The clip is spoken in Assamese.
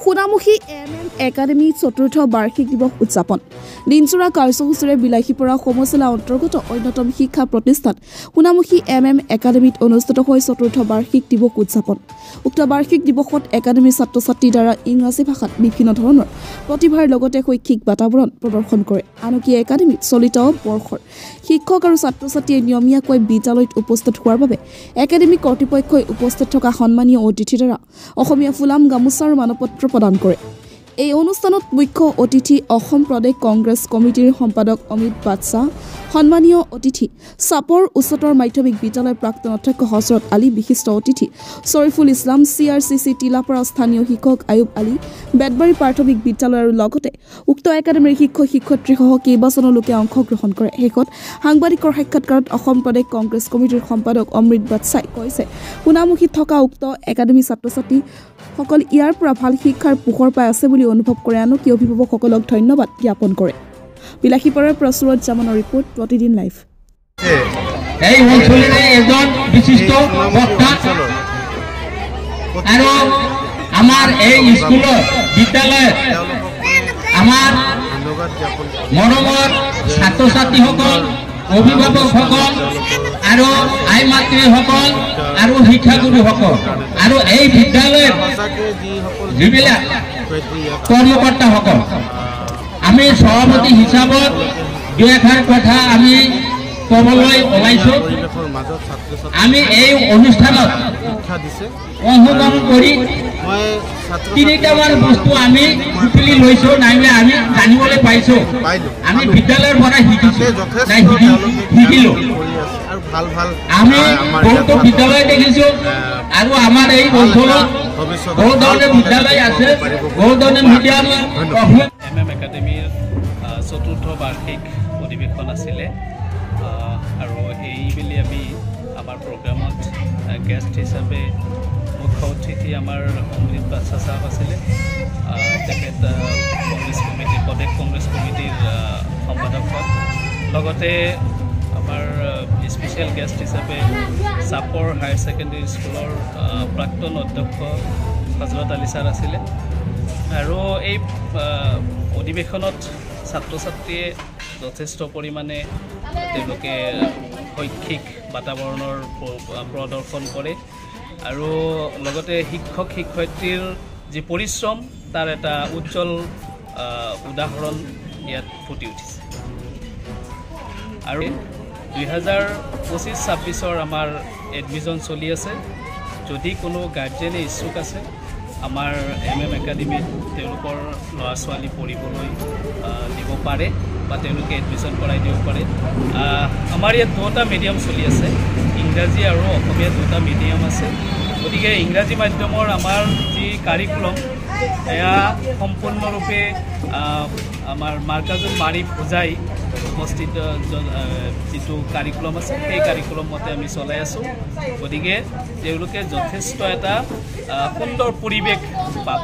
সোণামুখী MM একাডেমি চতুৰ্থ বাৰ্ষিক দিৱস উদযাপন দিনজোৰা কাৰ্যসূচীৰে বিলাসীপুৰা সমজিলা অন্তৰ্গত অন্যতম শিক্ষা প্ৰতিষ্ঠান সোণামুখী MM একাডেমিত অনুষ্ঠিত হয় চতুৰ্থ বাৰ্ষিক দিৱস উদযাপন উক্ত বাৰ্ষিক দিৱসত একাডেমীৰ ছাত্ৰ-ছাত্ৰীৰ দ্বাৰা ইংৰাজী ভাষাত বিভিন্ন ধৰণৰ প্ৰতিভাৰ লগতে শৈক্ষিক বাতাবৰণ প্ৰদৰ্শন কৰে আনকি একাডেমীত চলিত বৰ্ষৰ শিক্ষক আৰু ছাত্ৰ-ছাত্ৰীয়ে নিয়মীয়াকৈ বিদ্যালয়ত উপস্থিত হোৱাৰ বাবে একাডেমী কৰ্তৃপক্ষই উপস্থিত থকা সন্মানীয় অতিথিৰ দ্বাৰা অসমীয়া ফুলাম গামোচা আৰু মানপত্ৰ প্ৰদান কৰে এই অনুষ্ঠানত মুখ্য অতিথি অসম প্ৰদেশ কংগ্ৰেছ কমিটিৰ সম্পাদক অমিত বাদশাহ সন্মানীয় অতিথি চাপৰ উচ্চতৰ মাধ্যমিক বিদ্যালয়ৰ প্ৰাক্তন অধ্যক্ষ হজৰত আলী বিশিষ্ট অতিথি শৰীফুল ইছলাম CRCC টিলাপাৰা স্থানীয় শিক্ষক আয়ুব আলী বেদবাৰী প্ৰাথমিক বিদ্যালয়ৰ লগতে উক্ত একাডেমীৰ শিক্ষক শিক্ষয়িত্ৰীসহ কেইবাজনো লোকে অংশগ্ৰহণ কৰে শেষত সাংবাদিকৰ সাক্ষাৎকাৰত অসম প্ৰদেশ কংগ্ৰেছ কমিটিৰ সম্পাদক অমৃত বাদশাই কৈছে সোণামুখীত থকা উক্ত একাডেমী ছাত্ৰ-ছাত্ৰী সকল ইয়াৰ পৰা ভাল শিক্ষাৰ পোহৰ পাই আছে বুলি অনুভৱ কৰে আনকি অভিভাৱকসকলক ধন্যবাদ জ্ঞাপন কৰে বিলাসীপুৰৰ পৰা সুৰজ জামানৰ ৰিপৰ্ট প্ৰতিদিন লাইভ এই অঞ্চলেৰ একজন বিশিষ্ট বক্তা আৰ আমাৰ এই স্কুল বিদ্যালয় আমাৰ মৰমৰ ছাত্ৰ-ছাত্ৰীসকল অভিভাৱকসকল আৰু আই মাতৃসকল আৰু শিক্ষাগুৰুসকল আৰু এই বিদ্যালয়ৰ যিবিলাক কৰ্মকৰ্তাসকল আমি সভাপতি হিচাপত দুই এষাৰ কথা আমি কবলৈ ওলাইছো আমি এই অনুষ্ঠানত অংশগ্ৰহণ কৰি তিনিটামান বস্তু আমি তুলি লৈছো নাইলে আমি জানিবলৈ পাইছো আমি বিদ্যালয়ৰ পৰা শিকিলো আমি বহুতো বিদ্যালয় দেখিছো আৰু আমাৰ এই অঞ্চলত বহু ধৰণৰ বিদ্যালয় আছে বহু ধৰণৰ মিডিয়াম MM একাডেমিৰ চতুৰ্থ বাৰ্ষিক অধিৱেশন আছিলে আৰু এইবেলি আমি আমাৰ প্ৰগ্ৰামত গেষ্ট হিচাপে মুখ্য অতিথি আমাৰ অমৃত বাদশাহ সাহেব আছিলে তেখেত কংগ্ৰেছ কমিটি প্ৰদেশ কংগ্ৰেছ কমিটিৰ সম্পাদক লগতে আমাৰ স্পেচিয়েল গেষ্ট হিচাপে চাপৰ হায়াৰ ছেকেণ্ডেৰী স্কুলৰ প্ৰাক্তন অধ্যক্ষ হজৰত আলী ছাৰ আছিলে আৰু এই অধিৱেশনত ছাত্ৰ-ছাত্ৰীয়ে যথেষ্ট পৰিমাণে তেওঁলোকে শৈক্ষিক বাতাবৰণৰ প্ৰদৰ্শন কৰে আৰু লগতে শিক্ষক শিক্ষয়িত্ৰীৰ যি পৰিশ্ৰম তাৰ এটা উজ্জ্বল উদাহৰণ ইয়াত ফুটি উঠিছে আৰু 2025-26 আমাৰ এডমিশ্যন চলি আছে যদি কোনো গাৰ্জেনে ইচ্ছুক আছে আমাৰ MM একাডেমিত তেওঁলোকৰ ল'ৰা ছোৱালী পঢ়িবলৈ দিব পাৰে বা তেওঁলোকে এডমিশ্যন কৰাই দিব পাৰে আমাৰ ইয়াত দুটা মিডিয়াম চলি আছে ইংৰাজী আৰু অসমীয়া দুটা মিডিয়াম আছে গতিকে ইংৰাজী মাধ্যমৰ আমাৰ যি কাৰিকুলাম এয়া সম্পূৰ্ণৰূপে আমাৰ মাৰ্কাজুল মাৰি বুজাই উপস্থিত যিটো কাৰিকুলাম আছে সেই কাৰিকুলাম মতে আমি চলাই আছোঁ গতিকে তেওঁলোকে যথেষ্ট এটা সুন্দৰ পৰিৱেশ পাব